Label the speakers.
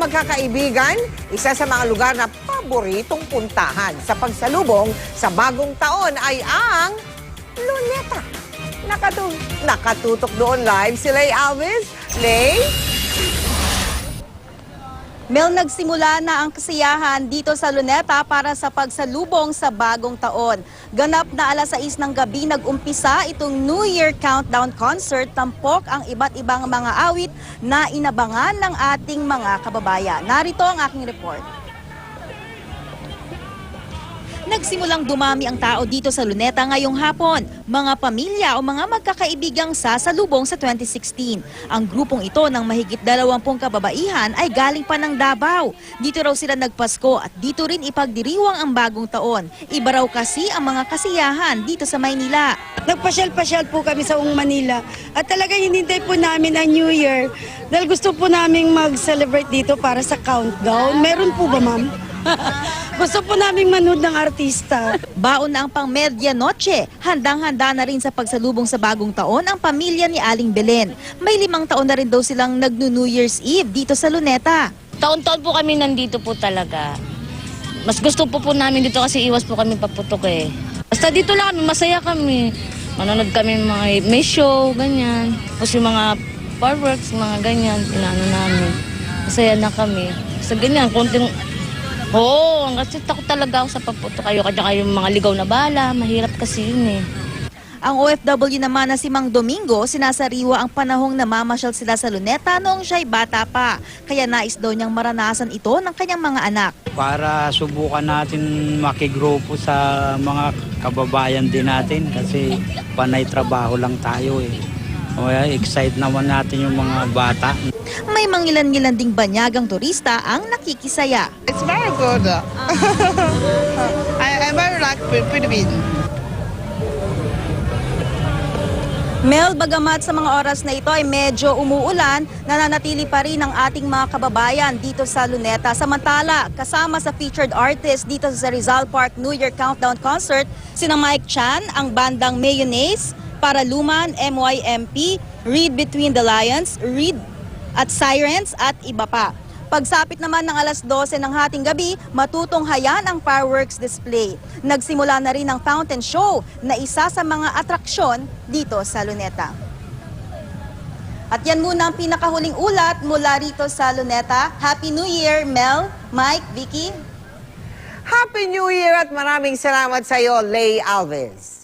Speaker 1: magkakaibigan, isa sa mga lugar na paboritong puntahan sa pagsalubong sa bagong taon ay ang Luneta. Nakatutok doon live si Lay Alves. Lay?
Speaker 2: Mel, nagsimula na ang kasiyahan dito sa Luneta para sa pagsalubong sa bagong taon. Ganap na 6:00 ng gabi nag-umpisa itong New Year Countdown Concert. Tampok ang iba't ibang mga awit na inabangan ng ating mga kababayan. Narito ang aking report. Nagsimulang dumami ang tao dito sa Luneta ngayong hapon. Mga pamilya o mga magkakaibigang sasalubong sa 2016. Ang grupong ito ng mahigit 20 kababaihan ay galing pa ng Davao. Dito raw sila nagpasko at dito rin ipagdiriwang ang bagong taon. Iba raw kasi ang mga kasiyahan dito sa Maynila.
Speaker 3: Nagpasyal-pasyal po kami sa Manila at talagang hinintay po namin ang New Year dahil gusto po namin mag-celebrate dito para sa countdown. Meron po ba, ma'am? Gusto po namin manood ng artista.
Speaker 2: Baon na ang pang medianoche. Handang-handa na rin sa pagsalubong sa bagong taon ang pamilya ni Aling Belen. May 5 taon na rin daw silang nagno-New Year's Eve dito sa Luneta.
Speaker 4: Taon-taon po kami nandito po talaga. Mas gusto po namin dito kasi iwas po kami paputok eh. Basta dito lang kami, masaya kami. Manonood kami mga may show, ganyan. Tapos yung mga fireworks, mga ganyan, inaano namin. Masaya na kami. Basta ganyan, konting... Oo, kasi takot talaga ako sa paputok. Kaya yung mga ligaw na bala, mahirap kasi yun eh.
Speaker 2: Ang OFW naman na si Mang Domingo, sinasariwa ang panahong namamasyal sila sa Luneta noong siya'y bata pa. Kaya nais daw niyang maranasan ito ng kanyang mga anak.
Speaker 5: Para subukan natin makigrupo sa mga kababayan din natin kasi panay trabaho lang tayo eh. Kaya excite naman natin yung mga bata.
Speaker 2: May mangilan-ngilan ding banyagang turista ang nakikisaya.
Speaker 6: It's very good. I very like Philippines.
Speaker 2: Mel, bagamat sa mga oras na ito ay medyo umuulan, nananatili pa rin ang ating mga kababayan dito sa Luneta. Samantala, kasama sa featured artist dito sa Rizal Park New Year Countdown Concert, sina Mike Chan, ang bandang Mayonnaise, Paraluman, MYMP, Read Between the Lions, Read at Sirens at iba pa. Pagsapit naman ng 12:00 ng hating gabi, matutunghayan ang fireworks display. Nagsimula na rin ang fountain show na isa sa mga atraksyon dito sa Luneta. At yan muna ang pinakahuling ulat mula rito sa Luneta. Happy New Year, Mel, Mike, Vicky.
Speaker 1: Happy New Year at maraming salamat sa iyo, Lay Alves.